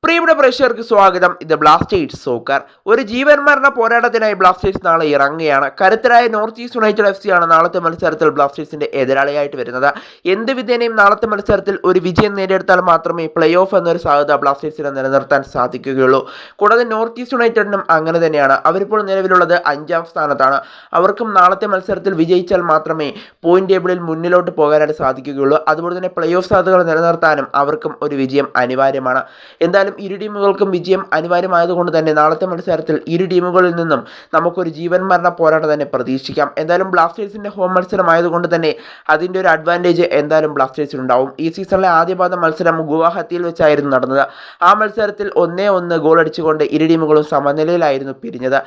പ്രിയപ്പെട്ട പ്രേക്ഷകർക്ക് സ്വാഗതം. ഇത് ബ്ലാസ്റ്റേഴ്സ് സോക്കർ. ഒരു ജീവൻ മരണ പോരാട്ടത്തിനായി ബ്ലാസ്റ്റേഴ്സ് നാളെ ഇറങ്ങുകയാണ്. കരുത്തരായ നോർത്ത് ഈസ്റ്റ് യുണൈറ്റഡ് FC ആണ് നാളത്തെ മത്സരത്തിൽ ബ്ലാസ്റ്റേഴ്സിന്റെ എതിരാളിയായിട്ട് വരുന്നത്. എന്ത് വിധേനയും നാളത്തെ മത്സരത്തിൽ ഒരു വിജയം നേടിയെടുത്താൽ മാത്രമേ പ്ലേ ഓഫ് എന്നൊരു സാധ്യത ബ്ലാസ്റ്റേഴ്സിനെ നിലനിർത്താൻ സാധിക്കുകയുള്ളൂ. കൂടാതെ നോർത്ത് ഈസ്റ്റ് യുണൈറ്റഡിനും അങ്ങനെ തന്നെയാണ്. അവരിപ്പോൾ നിലവിലുള്ളത് 5ാം സ്ഥാനത്താണ്. അവർക്കും നാളത്തെ മത്സരത്തിൽ വിജയിച്ചാൽ മാത്രമേ പോയിന്റ് ടേബിളിൽ മുന്നിലോട്ട് പോകാനായിട്ട് സാധിക്കുകയുള്ളൂ. അതുപോലെ തന്നെ പ്ലേ ഓഫ് സാധ്യതകൾ നിലനിർത്താനും അവർക്കും ഒരു വിജയം അനിവാര്യമാണ്. എന്തായാലും ഇരു ടീമുകൾക്കും വിജയം അനിവാര്യമായതുകൊണ്ട് തന്നെ നാളത്തെ മത്സരത്തിൽ ഇരു ടീമുകളിൽ നിന്നും നമുക്കൊരു ജീവൻ മരണ പോരാട്ടം തന്നെ പ്രതീക്ഷിക്കാം. എന്തായാലും ബ്ലാസ്റ്റേഴ്സിന്റെ ഹോം മത്സരമായതുകൊണ്ട് തന്നെ അതിൻ്റെ ഒരു അഡ്വാൻറ്റേജ് എന്തായാലും ബ്ലാസ്റ്റേഴ്സിനുണ്ടാവും. ഈ സീസണിലെ ആദ്യപാദ മത്സരം ഗുവാഹത്തിയിൽ വെച്ചായിരുന്നു നടന്നത്. ആ മത്സരത്തിൽ 1-1 ഗോൾ അടിച്ചുകൊണ്ട് ഇരു ടീമുകളും സമനിലയിലായിരുന്നു പിരിഞ്ഞത്.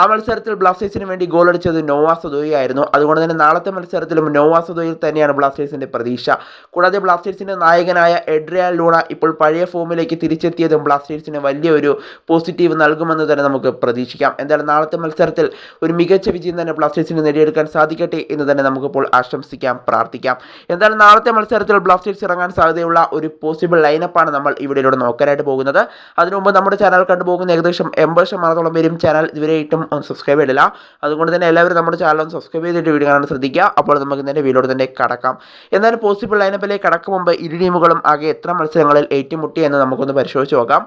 ആ മത്സരത്തിൽ ബ്ലാസ്റ്റേഴ്സിന് വേണ്ടി ഗോൾ അടിച്ചത് നോവ സദോയി ആയിരുന്നു. അതുകൊണ്ട് തന്നെ നാളത്തെ മത്സരത്തിലും നോവ സദോയിൽ തന്നെയാണ് ബ്ലാസ്റ്റേഴ്സിന്റെ പ്രതീക്ഷ. കൂടാതെ ബ്ലാസ്റ്റേഴ്സിന്റെ നായകനായ എഡ്രിയാൻ ലൂണ ഇപ്പോൾ പഴയ ഫോമിലേക്ക് തിരിച്ചെത്തിയതും ബ്ലാസ്റ്റേഴ്സിന് വലിയൊരു പോസിറ്റീവ് നൽകുമെന്ന് തന്നെ നമുക്ക് പ്രതീക്ഷിക്കാം. എന്തായാലും നാളത്തെ മത്സരത്തിൽ ഒരു മികച്ച വിജയം തന്നെ ബ്ലാസ്റ്റേഴ്സിന് നേടിയെടുക്കാൻ സാധിക്കട്ടെ എന്ന് തന്നെ നമുക്കിപ്പോൾ ആശംസിക്കാം, പ്രാർത്ഥിക്കാം. എന്തായാലും നാളത്തെ മത്സരത്തിൽ ബ്ലാസ്റ്റേഴ്സ് ഇറങ്ങാൻ സാധ്യതയുള്ള ഒരു പോസിബിൾ ലൈനപ്പാണ് നമ്മൾ ഇവിടെയിലൂടെ നോക്കാനായിട്ട് പോകുന്നത്. അതിനു മുമ്പ് നമ്മുടെ ചാനൽ കണ്ടുപോകുന്ന ഏകദേശം 80% പേരും ചാനൽ ഇതുവരെയായിട്ടും സബ്സ്ക്രൈബ് ചെയ്തില്ല. അതുകൊണ്ട് തന്നെ എല്ലാവരും നമ്മുടെ ചാനൽ ഒന്ന് സബ്സ്ക്രൈബ് ചെയ്തിട്ട് വീഡിയോ കാണാൻ ശ്രദ്ധിക്കുക. അപ്പോൾ നമുക്ക് ഇതിൻ്റെ വീഡിയോട് തന്നെ കടക്കാം. എന്നാലും പോസിബിൾ ലൈനപ്പിലേക്ക് കടക്കും മുമ്പ് ഇരു ടീമുകളും ആകെ എത്ര മത്സരങ്ങളിൽ ഏറ്റുമുട്ടി എന്ന് നമുക്കൊന്ന് പരിശോധിച്ച് നോക്കാം.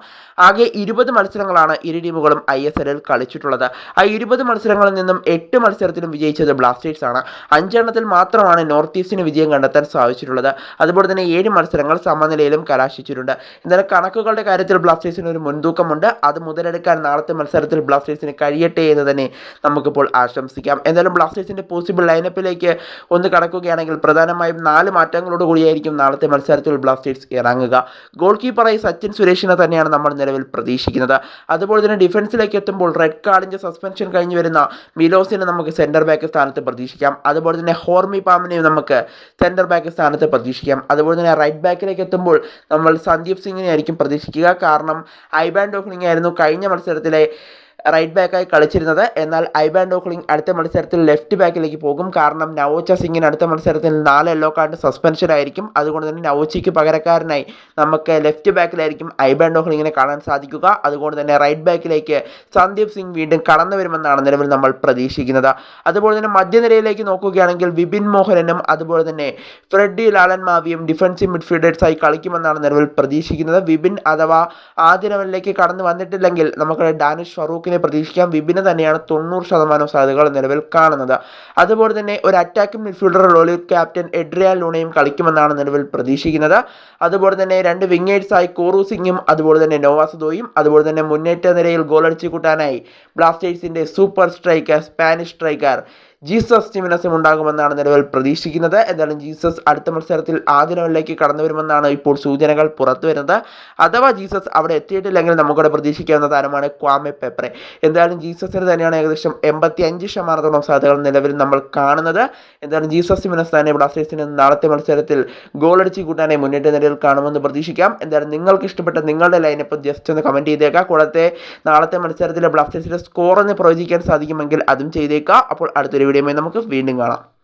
ആകെ 20 മത്സരങ്ങളാണ് ഇരു ടീമുകളും ISL കളിച്ചിട്ടുള്ളത്. ആ 20 മത്സരങ്ങളിൽ നിന്നും 8 മത്സരത്തിലും വിജയിച്ചത് ബ്ലാസ്റ്റേഴ്സ് ആണ്. 5 എണ്ണത്തിൽ മാത്രമാണ് നോർത്ത് ഈസ്റ്റിന് വിജയം കണ്ടെത്താൻ സാധിച്ചിട്ടുള്ളത്. അതുപോലെ തന്നെ 7 മത്സരങ്ങൾ സമനിലയിലും കലാശിച്ചിട്ടുണ്ട്. എന്നാലും കണക്കുകളുടെ കാര്യത്തിൽ ബ്ലാസ്റ്റേഴ്സിന് ഒരു മുൻതൂക്കമുണ്ട്. അത് മുതലെടുക്കാൻ നാളത്തെ മത്സരത്തിൽ ബ്ലാസ്റ്റേഴ്സിന് കഴിയട്ടെ എന്ന് തന്നെ നമുക്കിപ്പോൾ ആശംസിക്കാം. എന്തായാലും ബ്ലാസ്റ്റേഴ്സിന്റെ പോസിബിൾ ലൈനപ്പിലേക്ക് ഒന്ന് കടക്കുകയാണെങ്കിൽ പ്രധാനമായും 4 മാറ്റങ്ങളോട് കൂടിയായിരിക്കും നാളത്തെ മത്സരത്തിൽ ബ്ലാസ്റ്റേഴ്സ് ഇറങ്ങുക. ഗോൾ കീപ്പറായി സച്ചിൻ സുരേഷിനെ തന്നെയാണ് നമ്മൾ നിലവിൽ പ്രതീക്ഷിക്കുന്നത്. അതുപോലെ തന്നെ ഡിഫൻസിലേക്ക് എത്തുമ്പോൾ റെഡ് കാർഡിന്റെ സസ്പെൻഷൻ കഴിഞ്ഞു വരുന്ന മിലോസിനെ നമുക്ക് സെന്റർ ബാക്ക് സ്ഥാനത്ത് പ്രതീക്ഷിക്കാം. അതുപോലെ തന്നെ ഹോർമി പാമിനെയും നമുക്ക് സെന്റർ ബാക്ക് സ്ഥാനത്ത് പ്രതീക്ഷിക്കാം. അതുപോലെ തന്നെ റൈറ്റ് ബാക്കിലേക്ക് എത്തുമ്പോൾ നമ്മൾ സന്ദീപ് സിംഗിനെ ആയിരിക്കും പ്രതീക്ഷിക്കുക. കാരണം ഐബാൻ ഡോക്ലിംഗ് ആയിരുന്നു കഴിഞ്ഞ മത്സരത്തിലെ റൈറ്റ് ബാക്കായി കളിച്ചിരുന്നത്. എന്നാൽ ഐബാൻ ഡോക്ലിംഗ് അടുത്ത മത്സരത്തിൽ ലെഫ്റ്റ് ബാക്കിലേക്ക് പോകും. കാരണം നവോച്ച സിംഗിന് അടുത്ത മത്സരത്തിൽ 4 യെല്ലോ കാർഡ് സസ്പെൻഷൻ ആയിരിക്കും. അതുകൊണ്ട് തന്നെ നവോച്ചയ്ക്ക് പകരക്കാരനായി നമുക്ക് ലെഫ്റ്റ് ബാക്കിലായിരിക്കും ഐബാൻ ഡോക്ലിംഗിനെ കാണാൻ സാധിക്കുക. അതുകൊണ്ട് തന്നെ റൈറ്റ് ബാക്കിലേക്ക് സന്ദീപ് സിംഗ് വീണ്ടും കടന്നു വരുമെന്നാണ് നിലവിൽ നമ്മൾ പ്രതീക്ഷിക്കുന്നത്. അതുപോലെ തന്നെ മധ്യനിരയിലേക്ക് നോക്കുകയാണെങ്കിൽ വിപിൻ മോഹനനും അതുപോലെ തന്നെ ഫ്രെഡി ലാലൻ മാവിയും ഡിഫൻസീവ് മിഡ്ഫീൽഡേഴ്സായി കളിക്കുമെന്നാണ് നിലവിൽ പ്രതീക്ഷിക്കുന്നത്. വിപിൻ അഥവാ ആദ്യ ലെവലിലേക്ക് കടന്നു വന്നിട്ടില്ലെങ്കിൽ നമുക്ക് ഡാനിഷ് ഫറൂഖിനെ പ്രതീക്ഷിക്കാം. വിപിന് തന്നെയാണ് 90% സാധ്യതകൾ നിലവിൽ കാണുന്നത്. അതുപോലെ തന്നെ ഒരു അറ്റാക്കിംഗ് മിഡ്ഫീൽഡർ റോളിൽ ക്യാപ്റ്റൻ എഡ്രിയാൻ ലൂണയും കളിക്കുമെന്നാണ് നിലവിൽ പ്രതീക്ഷിക്കുന്നത്. അതുപോലെ തന്നെ 2 വിങ്ങേഴ്സായി കോറു സിംഗും അതുപോലെ തന്നെ നോവ സദോയും അതുപോലെ തന്നെ മുന്നേറ്റ നിരയിൽ ഗോളടിച്ചു കൂട്ടാനായി ബ്ലാസ്റ്റേഴ്സിന്റെ super striker Spanish striker Jesus ജിമിനസും ഉണ്ടാകുമെന്നാണ് നിലവിൽ പ്രതീക്ഷിക്കുന്നത്. എന്തായാലും ജീസസ് അടുത്ത മത്സരത്തിൽ ആദ്യ ലെവലിലേക്ക് കടന്നു വരുമെന്നാണ് ഇപ്പോൾ സൂചനകൾ പുറത്തു വരുന്നത്. അഥവാ ജീസസ് അവിടെ എത്തിയിട്ടില്ലെങ്കിൽ നമുക്കിവിടെ പ്രതീക്ഷിക്കാവുന്ന താരമാണ് ക്വാമെ പെപ്രെ. എന്തായാലും ജീസസിന് തന്നെയാണ് ഏകദേശം 85% സാധ്യതകൾ നിലവിൽ നമ്മൾ കാണുന്നത്. എന്തായാലും ജീസസ് ജിമിനസ് തന്നെ ബ്ലാസ്റ്റേഴ്സിന് നാളത്തെ മത്സരത്തിൽ ഗോളടിച്ച് കൂട്ടാനായി മുന്നേറ്റ നിരയിൽ കാണുമെന്ന് പ്രതീക്ഷിക്കാം. എന്തായാലും നിങ്ങൾക്ക് ഇഷ്ടപ്പെട്ട നിങ്ങളുടെ ലൈനപ്പ് ജസ്റ്റ് ഒന്ന് കമൻറ്റ് ചെയ്തേക്കാം. കൂടാതെ നാളത്തെ മത്സരത്തിലെ ബ്ലാസ്റ്റേഴ്സിന്റെ സ്കോർ എന്ന് പ്രവചിക്കാൻ സാധിക്കുമെങ്കിൽ അതും ചെയ്തേക്കാം. അപ്പോൾ അടുത്തൊരു വീഡിയോയുമായി നമുക്ക് വീണ്ടും കാണാം.